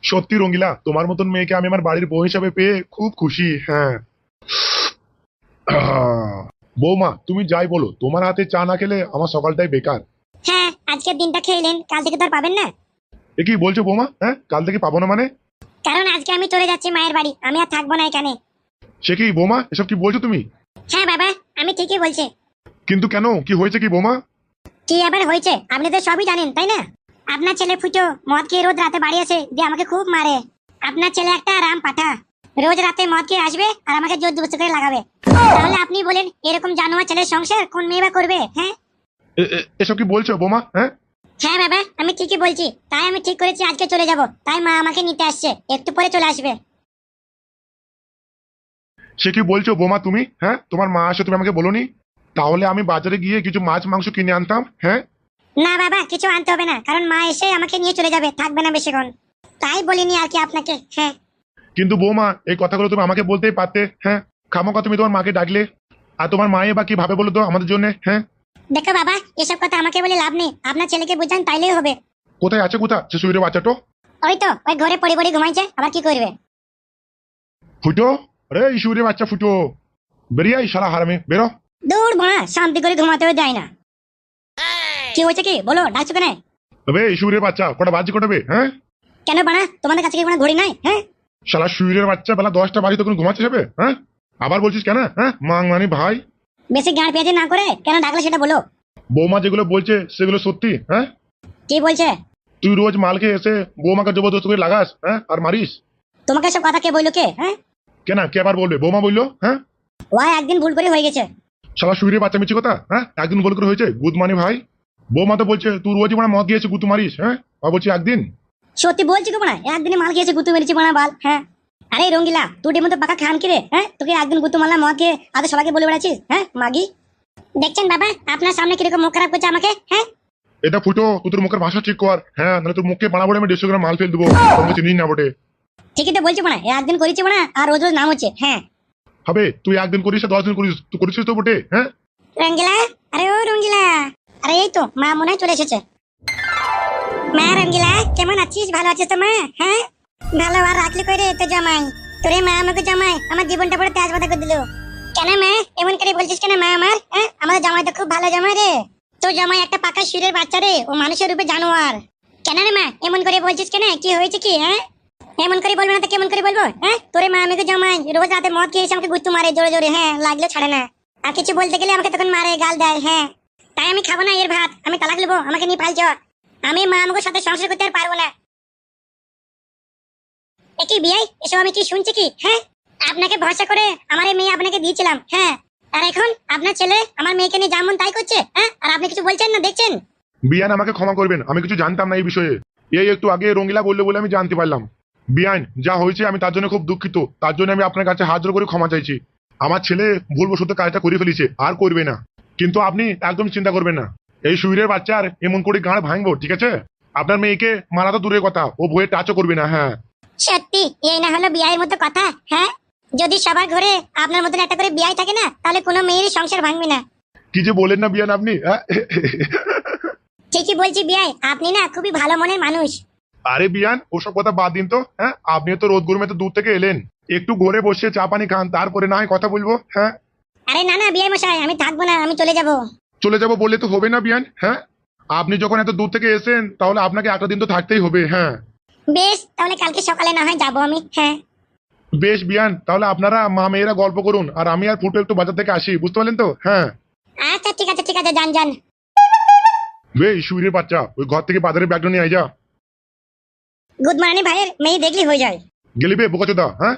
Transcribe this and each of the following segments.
সত্যি রঙ্গিলা, তোমার মতন মেয়েকে আমি আমার বাড়ির বউ হিসাবে পেয়ে খুব খুশি। হ্যাঁ। বৌমা, তুমি যাই বলো, তোমার হাতে চা না খেলে আমার সকালটাই বেকার। হ্যাঁ, আজকের দিনটা খেলেন, কাল থেকে তো আর পাবেন না। এ কি বলছো বৌমা? হ্যাঁ, কাল থেকে পাবো না মানে? কারণ আজকে আমি চলে যাচ্ছি মায়ের বাড়ি, আমি আর থাকবো না এখানে। সে কি বৌমা, এসব কি বলছো তুমি? হ্যাঁ বাবা, আমি ঠিকই বলছি। কিন্তু কেন, কি হয়েছে কি বৌমা? কি আবার হয়েছে, আপনি তো সবই জানেন তাই না? আপনার ছেলে ফুটো মদ খেয়ে রোজ রাতে বাড়ি আসে, দিয়ে আমাকে খুব মারে। আপনার ছেলে একটা রাম পাঠা, রোজ রাতে মদ খেয়ে আসবে আর আমাকে জোর জবরদস্তি করে লাগাবে। তাহলে আপনি বলেন, এরকম জানোয়ার ছেলের সংসার কোন মেয়ে বা করবে? হ্যাঁ এসব কি বলছো বৌমা? হ্যাঁ হ্যাঁ বাবা, আমি ঠিকই বলছি। তাই আমি ঠিক করেছি আজকে চলে যাব। তাই মা আমাকে নিতে আসছে, একটু পরে চলে আসবে। সে কি বলছো বৌমা তুমি? হ্যাঁ, তোমার মা আসে তুমি আমাকে বলোনি? তাহলে আমি বাজারে গিয়ে কিছু মাছ মাংস কিনে আনতাম। হ্যাঁ। না বাবা, কিছু আনতে হবে না, কারণ মা এসে আমাকে নিয়ে চলে যাবে, থাকবে না বেশিক্ষণ। তাই বলিনি আর কি আপনাকে। হ্যাঁ কিন্তু বৌমা, এই কথাগুলো তুমি আমাকে বলতেই পারতে। হ্যাঁ, খামোখা তুমি তোমার মাকে ডাকলে। আর তোমার মায়ে বা কি ভাবে বলো তো আমাদের জন্য? হ্যাঁ। দেখো বাবা, এসব কথা আমাকে বলে লাভ নেই, আপনার ছেলেকে বুঝান তাইলেই হবে। কোথায় আছে কোথা সে শুয়ে বাচ্চাটো? ওই তো ওই ঘরে পড়ে পড়ে ঘুমাইছে, আবার কি করবে? ফুটো, আরে এই শুয়ে বাচ্চা ফুটো, বেরিয়ে আই শালা হারামে, বেরো। দূর মা, শান্তি করে ঘুমাতেও যায় না। কি হয়েছে কি বলো, ডাকছো কেন? তবে এই শুয়ে বাচ্চা কটা বাজে কটাবে? হ্যাঁ, কেন বানা, তোমাদের কাছে কি কোনো ঘড়ি নাই? হ্যাঁ শালা শুয়ে বাচ্চা, বেলা 10টা বাজে তখন ঘুমাচ্ছে যাবে? হ্যাঁ, আবার বলছিস কেন? হ্যাঁ, মাংমানি ভাই। বেশি গাঁড় পেঁয়াজি না করে কেন ডাকলে সেটা বলো। বৌমা যেগুলো বলছে সেগুলো সত্যি? হ্যাঁ, কি বলছে? তুই রোজ মাল খেয়ে এসে বৌমাকে জবরদস্ত করে লাগাস, হ্যাঁ, আর মারিস। তোমাকে সব কথা কে বললো কে? হ্যাঁ, কেন, কে আবার বলবে? বৌমা বললো। হ্যাঁ, ওই একদিন ভুল করে হয়ে গেছে। শালা শুয়ে বাচ্চা মিছি কথা। হ্যাঁ, একদিন বল করে হয়েছে গুদ মানি ভাই। বৌমা তো বলছে তুই রোজ মানে মদ গিয়েছে গুতু মারিস। হ্যাঁ, আর বলছি একদিন। সত্যি বলছি তো না, একদিনে মাল খেয়েছে, গুতু মেরেছি বানা বাল। হ্যাঁ, আরে রঙ্গিলা, তুই মতো পাকা খান কি রে? হ্যাঁ, তোকে একদিন গুতু মারলাম মদ খেয়ে, আজ সবাইকে বলে বেড়াচ্ছিস হ্যাঁ মাগি। দেখছেন বাবা, আপনার সামনে কিরকম মুখ খারাপ করছে আমাকে। হ্যাঁ, এটা ফুটো, তুই তোর মুখের ভাষা ঠিক কর। হ্যাঁ, নাহলে তোর মুখে বানা বলে আমি 150 গ্রাম মাল ফেল দেবো। তোমাকে চিনিস না বটে। ঠিকই তো বলছি না, একদিন করেছি না, আর রোজ রোজ নাম হচ্ছে। হ্যাঁ হবে, তুই একদিন করিস 10 দিন করিস, তুই করেছিস তো বটে। হ্যাঁ, রঙ্গিলা, আরে ও রঙ্গিলা, আরে এই তো মা মনে হয় চলে এসেছে। মা রঙ্গিলা, কেমন আছিস? ভালো আছিস তো মা? হ্যাঁ, ভালো আর রাখলি কই রে তো জামাই? তোরে মা আমাকে জামাই আমার জীবনটা পুরো তেজ বাতা করে দিল। কেন মা এমন করে বলছিস কেন? মা আমার, হ্যাঁ, আমাদের জামাই তো খুব ভালো জামাই রে। তোর জামাই একটা পাকা সুরের বাচ্চা রে, ও মানুষের রূপে জানোয়ার। কেন রে মা এমন করে বলছিস কেন? কি হয়েছে কি? হ্যাঁ, এমন করে বলবো না তো কেমন করে বলবো? হ্যাঁ, তোরে মা আমাকে জামাই রোজ রাতে মদ খেয়ে এসে আমাকে গুত্তু মারে জোরে জোরে। হ্যাঁ, লাগলেও ছাড়ে না, আর কিছু বলতে গেলে আমাকে তখন মারে, গাল দেয়। হ্যাঁ, তাই আমি খাবো না এর ভাত, আমি তালাক নেবো, আমাকে নিয়ে পালছ। আমি মা আমাকে সাথে সংসার করতে আর পারবো না। একই বিয়াই, এসব আমি কি শুনছি কি? হ্যাঁ, আপনাকে ভরসা করে আমার এই মেয়ে আপনাকে দিয়েছিলাম। হ্যাঁ, আর এখন আপনার ছেলে আমার মেয়েকে নিয়ে যেমন তাই করছে। হ্যাঁ, আর আপনি কিছু বলছেন না, দেখছেন? বিয়ান আমাকে ক্ষমা করবেন, আমি কিছু জানতাম না এই বিষয়ে। এই একটু আগে রঙ্গিলা বললে বলে আমি জানতে পারলাম। বিয়ান, যা হয়েছে আমি তার জন্য খুব দুঃখিত। তার জন্য আমি আপনার কাছে হাত জোড় করে ক্ষমা চাইছি। আমার ছেলে ভুলবশত কাজটা করে ফেলেছে, আর করবে না। কিন্তু আপনি একদম চিন্তা করবেন না, এই শুইরের বাচ্চার এমন করে গাঁড় ভাঙবো, ঠিক আছে? আপনার মেয়েকে মারা তো দূরের কথা, ও বইয়ে টাচও করবে না। হ্যাঁ, সত্যি এই না হলো বিয়ের মতো কথা? হ্যাঁ, যদি সবার ঘরে আপনার মতন একটা করে বিয়ে থাকে না, তাহলে কোনো মেয়েরই সংসার ভাঙবে না। কি যে বলেন না বিয়ান আপনি। ঠিকই বলছি বিয়াই, আপনি না খুবই ভালো মনের মানুষ। আরে বিয়ান, ওসব কথা বাদ দিন তো। হ্যাঁ, আপনি তো রোদ গরমে তো দূর থেকে এলেন, একটু ঘরে বসে চা পানি খান, তারপরে না হয় কথা বলবো। হ্যাঁ, আরে না না বিয়াই মশাই, আমি থাকবো না, আমি চলে যাব। চলে যাবো বললে তো হবে না বিয়ান। হ্যাঁ, আপনি যখন এত দূর থেকে এসেন তাহলে আপনাকে একটা দিন তো থাকতেই হবে। হ্যাঁ, বেশ, তাহলে কালকে সকালে না হয় যাবো আমি। হ্যাঁ, বেশ বিয়ান, তাহলে আপনারা মা মেয়েরা গল্প করুন, আর আমি আর ফুটো একটু বাজার থেকে আসি, বুঝতে পারলেন তো? হ্যাঁ, আচ্ছা ঠিক আছে ঠিক আছে, যান যান। বে শুইরের বাচ্চা, ওই ঘর থেকে বাজারের ব্যাগটা নিয়ে আই যা। গুড মর্নিং ভাইয়ের মেয়ে দেখলি হয়ে যায়। গেলি বে বোকাচোদা। হ্যাঁ,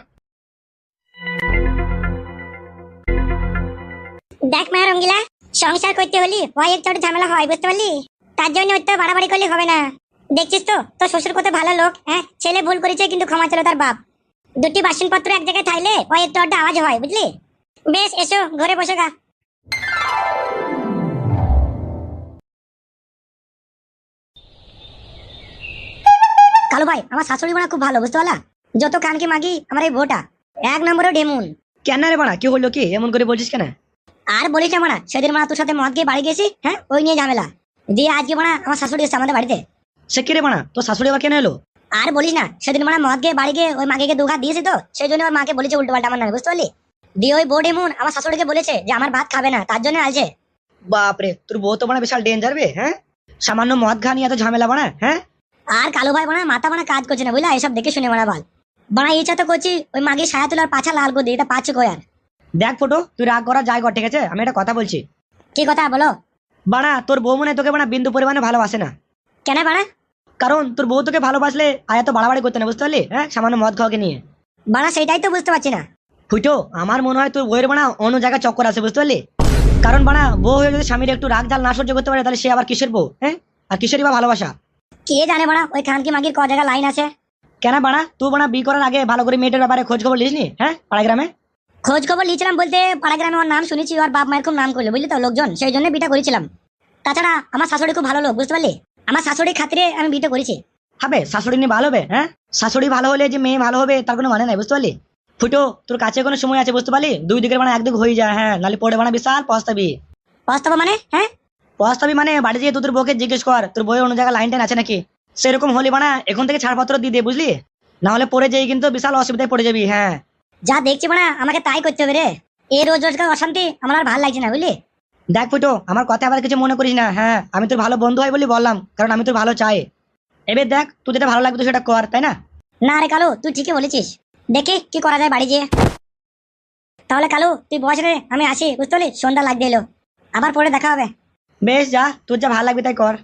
দেখ মা রঙ্গিলা, সংসার করতে হলি হয় একটু একটু ঝামেলা হয়, বুঝতে পারলি? তার জন্য ওই তো বাড়াবাড়ি করলে হবে না। দেখছিস তো তোর শ্বশুর কত ভালো লোক। হ্যাঁ, ছেলে ভুল করেছে কিন্তু ক্ষমা ছিল তার বাপ। দুটি বাসনপত্র এক জায়গায় থাইলে ওই একটু আধটু আওয়াজ হয়, বুঝলি? বেশ, এসো ঘরে বসে গা। কালু ভাই, আমার শাশুড়ি মানে খুব ভালো, বুঝতে পারলা? যত কানকে মাগি আমার এই বউটা এক নম্বরে ডেমুন। কেন রে বাড়া, কি হলো? কি এমন করে বলছিস কেন? আর বলিস না মানা, সেদিন মানা তোর সাথে মদ গিয়ে বাড়ি গেছি। হ্যাঁ, ওই নিয়ে ঝামেলা দিয়ে আজকে মানা আমার শাশুড়ি এসছে আমাদের বাড়িতে। সে কি রে বাড়া, তোর শাশুড়ি আবার কেন এলো? আর বলিস না, সেদিন মানে মদ গিয়ে বাড়ি গিয়ে ওই মাকে দুঘা দিয়েছে, তো সেই জন্য ওর মাকে বলেছে উল্টো পাল্টা আমার নামে, বুঝতে পারলি? দিয়ে ওই বোর্ড এমন আমার শাশুড়িকে বলেছে যে আমার ভাত খাবে না, তার জন্য আছে। বাপরে, তোর বউ তো মানে বিশাল ডেঞ্জার বে। হ্যাঁ, সামান্য মদ খা নিয়ে এত ঝামেলা বানা। হ্যাঁ, আর কালো ভাই বানা মাথা বানা কাজ করছে না, বুঝলা? এসব দেখে শুনে মারা ভাল বানা ইচ্ছা তো করছি ওই মাগে সায়া তোলার পাছা লাল করে দিই, এটা পাচ্ছে কই আর? দেখ ফুটো, তুই রাগ করা যায় কর, ঠিক আছে? আমি একটা কথা বলছি। কি কথা বলো? বানা, তোর বউ মনে হয় তোকে বানা বিন্দু পরিমাণে ভালোবাসে না। কেন বানা? কারণ তোর বউ তোকে ভালোবাসলে আর এত বাড়াবাড়ি করতে না, বুঝতে পারলি? হ্যাঁ, সামান্য মদ খাওয়াকে নিয়ে। বানা সেটাই তো বুঝতে পারছি না। ফুটো, আমার মনে হয় তোর বউয়ের বানা অন্য জায়গায় চক্কর আছে, বুঝতে পারলি? কারণ বানা বউ হয়ে যদি স্বামীর একটু রাগ জাল না সহ্য করতে পারে, তাহলে সে আবার কিসের বউ? হ্যাঁ, আর কিসেরই বা ভালোবাসা? কে জানে বানা, ওই খানকি মাগির ক জায়গা লাইন আছে। কেন বানা, তুই বানা বিয়ে করার আগে ভালো করে মেয়েটার ব্যাপারে খোঁজ খবর লিসনি? হ্যাঁ, পাড়া গ্রামে খোঁজ খবর নিয়েছিলাম বলতে পাড়া গ্রামে ওর নাম শুনেছি, ওর বাপ মায়ের খুব নাম করলো, বুঝলি তো লোকজন, সেই জন্য বিটা করেছিলাম। তাছাড়া আমার শাশুড়ি খুব ভালো লোক, বুঝতে পারলি? আমার শাশুড়ির খাতিরে আমি বিটা করেছি। হবে শাশুড়ি নিয়ে ভালো হবে? হ্যাঁ, শাশুড়ি ভালো হলে যে মেয়ে ভালো হবে তার কোনো মানে নাই, বুঝতে পারলি? ফুটো, তোর কাছে কোনো সময় আছে, বুঝতে পারলি? দুই দিকের মানে একদিক হয়ে যায়। হ্যাঁ, নালে পড়ে বানা বিশাল পস্তাবি। পস্তাবো মানে? হ্যাঁ, পস্তাবি মানে বাড়ি যেয়ে তোর বউকে জিজ্ঞেস কর তোর বইয়ের অন্য জায়গায় লাইন টাইন আছে নাকি। সেরকম হলে বানা এখন থেকে ছাড়পত্র দিয়ে দে, বুঝলি? না হলে পরে যেয়ে কিন্তু বিশাল অসুবিধায় পড়ে যাবি। হ্যাঁ, যা দেখছি বানা আমাকে তাই করতে হবে রে। এই রোজ রোজকার অশান্তি আমার আর ভালো লাগছে না, বুঝলি? দেখ ফুটো, আমার কথা আবার কিছু মনে করিস না। হ্যাঁ, আমি তোর ভালো বন্ধু হয় বলে বললাম, কারণ আমি তোর ভালো চাই। এবার দেখ, তুই যেটা ভালো লাগবে তো সেটা কর, তাই না? না রে কালু, তুই ঠিকই বলেছিস। দেখি কি করা যায় বাড়ি যেয়ে। তাহলে কালু তুই বস রে, আমি আসি, বুঝতে পারলি? সন্ধ্যা লাগতে এলো, আবার পরে দেখা হবে। বেশ, যা, তোর যা ভালো লাগবে তাই কর।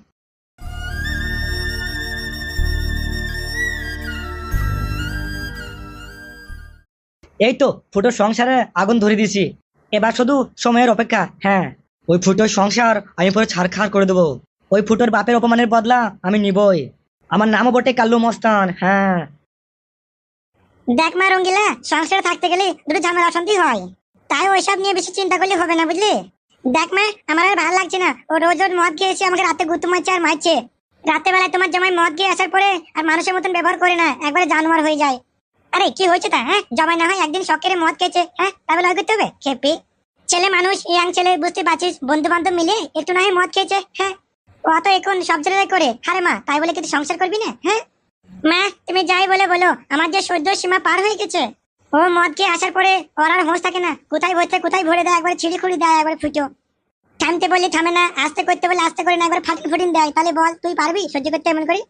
এই তো ফুটোর সংসারে আগুন ধরে দিছি, এবার শুধু সময়ের অপেক্ষা। হ্যাঁ, ওই ফুটোর সংসার আমি পুরো ছাড়খাড় করে দেবো। ওই ফুটোর বাপের অপমানের বদলা আমি নিবই। আমার নামও বটে কাল্লু মস্তান। হ্যাঁ, দেখ মা রঙ্গিলা, সংসারে থাকতে গেলে দুটো ঝামেলা অশান্তি হয়, তাই ওইসব নিয়ে বেশি চিন্তা করলে হবে না, বুঝলি? দেখ মা, আমার আর ভালো লাগছে না, ও রোজ রোজ মদ খেয়ে এসে আমাকে রাতে গুত্তু মারছে আর মারছে। রাতে বেলায় তোমার জামাই মদ খেয়ে আসার পরে আর মানুষের মতন ব্যবহার করে না, একবারে জানোয়ার হয়ে যায়। আরে কি হয়েছে তা? হ্যাঁ, জামাই না হয় একদিন শখ করে মদ খেয়েছে, হ্যাঁ, তাহলে ওই করতে হবে? খেপি ছেলে মানুষ, ইয়াং ছেলে, বুঝতে পারছিস? বন্ধু বান্ধব মিলে একটু না হয় মদ খেয়েছে, হ্যাঁ, ও তো এখন সব জায়গায় করে। আরে মা, তাই বলে কি তুই সংসার করবি না? হ্যাঁ মা, তুমি যাই বলে বলো, আমার যে সহ্য সীমা পার হয়ে গেছে। ও মদ খেয়ে আসার পরে ওর আর হোঁশ থাকে না, কোথায় ভরতে কোথায় ভরে দেয়, একবার ছিঁড়ি খুঁড়ি দেয়, একবার ফুটো। থামতে বললে থামে না, আস্তে করতে বলে আস্তে করে না, একবার ফাটিন ফুটিন দেয়। তাহলে বল, তুই পারবি সহ্য করতে এমন করি?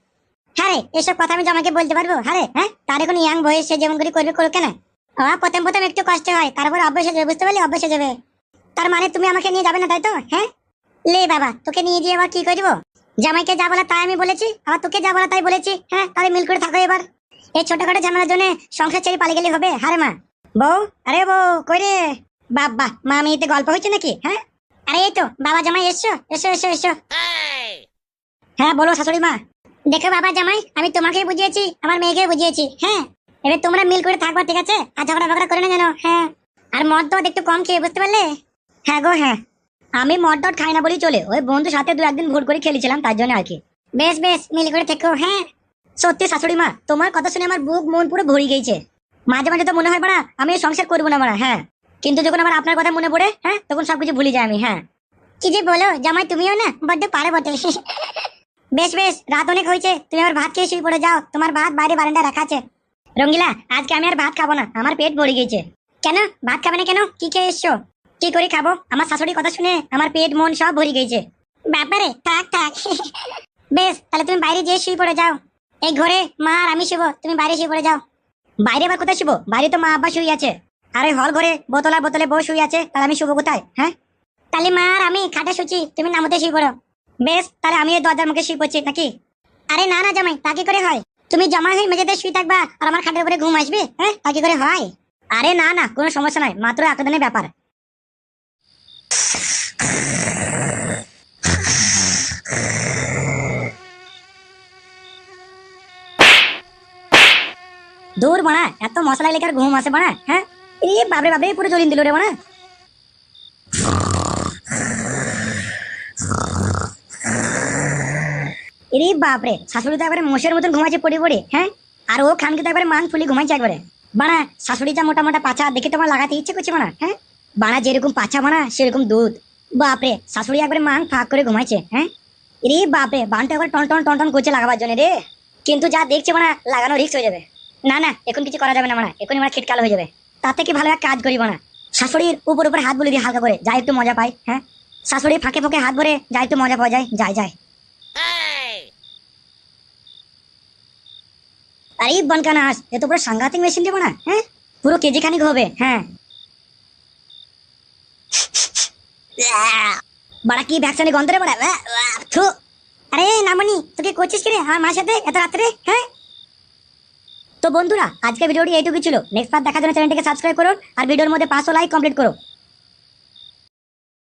হ্যাঁ রে, এসব কথা আমি জামাইকে বলতে পারবো? হ্যাঁ, তার এখন ইয়াং বয়স, সে যেমন করে করবে করুক কেন? প্রথম প্রথম একটু কষ্ট হয়, তারপর অভ্যাস হয়ে যাবে, বুঝতে পারলি? অভ্যাস হয়ে যাবে। তার মানে তুমি আমাকে নিয়ে যাবে না, তাই তো? হ্যাঁ, লে বাবা, তোকে নিয়ে গিয়ে আবার কি করবো? জামাইকে যা বলা তাই আমি বলেছি, আবার তোকে যা বলা তাই বলেছি। হ্যাঁ, তাহলে মিল করে থাকো এবার। এই ছোটখাটো ঝামেলার জন্য সংসার ছেড়ে পালিয়ে গেলে হবে? হারে মা, বউ, আরে বউ কই রে? বাবা, মা মেয়েতে গল্প হচ্ছে নাকি? হ্যাঁ, আরে এই তো বাবা জামাই এসছো, এসো এসো এসো। হ্যাঁ বলো শাশুড়ি মা। দেখো বাবা জামাই, আমি তোমাকেই বুঝিয়েছি, আমার মেয়েকে বুঝিয়েছি। হ্যাঁ, এবার তোমরা মিল করে থাকবা, ঠিক আছে? আর ঝগড়া ফগড়া করে না যেন। হ্যাঁ, আর মদ টদ একটু কম খেয়ে, বুঝতে পারলে? হ্যাঁ গো হ্যাঁ, আমি মদ টদ খাই না বলেই চলে, ওই বন্ধুর সাথে দু একদিন ভুল করে খেলেছিলাম, তার জন্য আর কি। বেশ বেশ, মিল করে থেকো। হ্যাঁ, সত্যি শাশুড়ি মা, তোমার কথা শুনে আমার বুক মন পুরো ভরে গেছে। মাঝে মাঝে তো মনে হয় বাড়া আমি এই সংসার করবো না বাড়া। হ্যাঁ, কিন্তু যখন আমার আপনার কথা মনে পড়ে, হ্যাঁ, তখন সবকিছু ভুলে যাই আমি। হ্যাঁ, কি যে বলো জামাই, তুমিও না বড্ড পারে বটে। বেশ বেশ, রাত অনেক হয়েছে, তুমি আবার ভাত খেয়ে শুয়ে পড়ে যাও, তোমার ভাত বাইরে বারান্দায় রাখা আছে। রঙ্গিলা, আজকে আমি আর ভাত খাবো না, আমার পেট ভরে গেছে। কেন ভাত খাবে না কেন? কি খেয়ে এসছো? কি করে খাবো? আমার শাশুড়ির কথা শুনে আমার পেট মন সব ভরে গেছে। ব্যাপারে থাক থাক। বেশ, তাহলে তুমি বাইরে যেয়ে শুয়ে পড়ে যাও। এই ঘরে মা আর আমি শুবো, তুমি বাইরে শুয়ে পড়ে যাও। বাইরে আবার কোথায় শুবো? বাইরে তো মা আব্বা শুয়ে আছে, আর ওই হল ঘরে বোতলা বোতলে বউ শুয়ে আছে, তাহলে আমি শুবো কোথায়? হ্যাঁ, তাহলে মা আর আমি খাটে শুচ্ছি, তুমি নামতে শুয়ে পড়ো। বেশ, তাহলে আমি ওই দরজার মুখে শুয়ে পড়ছি নাকি? আরে না না জামাই, তা কি করে হয়? তুমি জামাই হয়ে মেঝেতে শুয়ে থাকবা আর আমার খাটের উপরে ঘুম আসবে? হ্যাঁ, তা কি করে হয়? আরে না না, কোনো সমস্যা নাই, মাত্র এতদিনের ব্যাপার। দূর বাড়া, এত মশলা লেখার ঘুম আসে বাড়া? হ্যাঁ, এ বাবরে বাবরে, পুরো জ্বলিয়ে দিল রে বাড়া। এরে বাপরে, শাশুড়ি তো একবারে মোষের মতন ঘুমাচ্ছে পড়ে পড়ে। হ্যাঁ, আর ও খানকে তো একবারে মান ফুলি ঘুমাইছে একবারে। বানা শাশুড়ি যা মোটা মোটা পাছা দেখে তোমার লাগাতে ইচ্ছে করছে বানা। হ্যাঁ, বানা যেরকম পাছা বানা সেরকম দুধ। বাপরে, শাশুড়ি একবারে মান ফাঁক করে ঘুমাইছে। হ্যাঁ, এরে বাপরে, বানটা একবার টন টন টন টন করছে লাগাবার জন্য রে। কিন্তু যা দেখছি মানে লাগানো রিস্ক হয়ে যাবে। না না, এখন কিছু করা যাবে না মানে, এখনই মানে খিটকালো হয়ে যাবে। তার থেকে ভালো এক কাজ করিব না, শাশুড়ির উপর উপর হাত বলে দিই হালকা করে, যা একটু মজা পাই। হ্যাঁ, শাশুড়ি ফাঁকে ফাঁকে হাত ভরে যা একটু মজা পাওয়া যায়, যায় যায়। আরে বনকানাস, এ তো পুরো সাংঘাতিক মেশিন দেবো না? হ্যাঁ, পুরো কেজি খানিক হবে। হ্যাঁ, বাড়া কি ভ্যাকসিনে গন্ধ রে বাড়া। থু। আরে নামনি, তোকে করছিস কি রে আমার মার সাথে এত রাত্রে? হ্যাঁ, তো বন্ধুরা আজকে ভিডিওটি এইটুকু ছিল। নেক্সট পার্ট দেখার জন্য চ্যানেলটিকে সাবস্ক্রাইব করুন আর ভিডিওর মধ্যে 500 লাইক কমপ্লিট করো।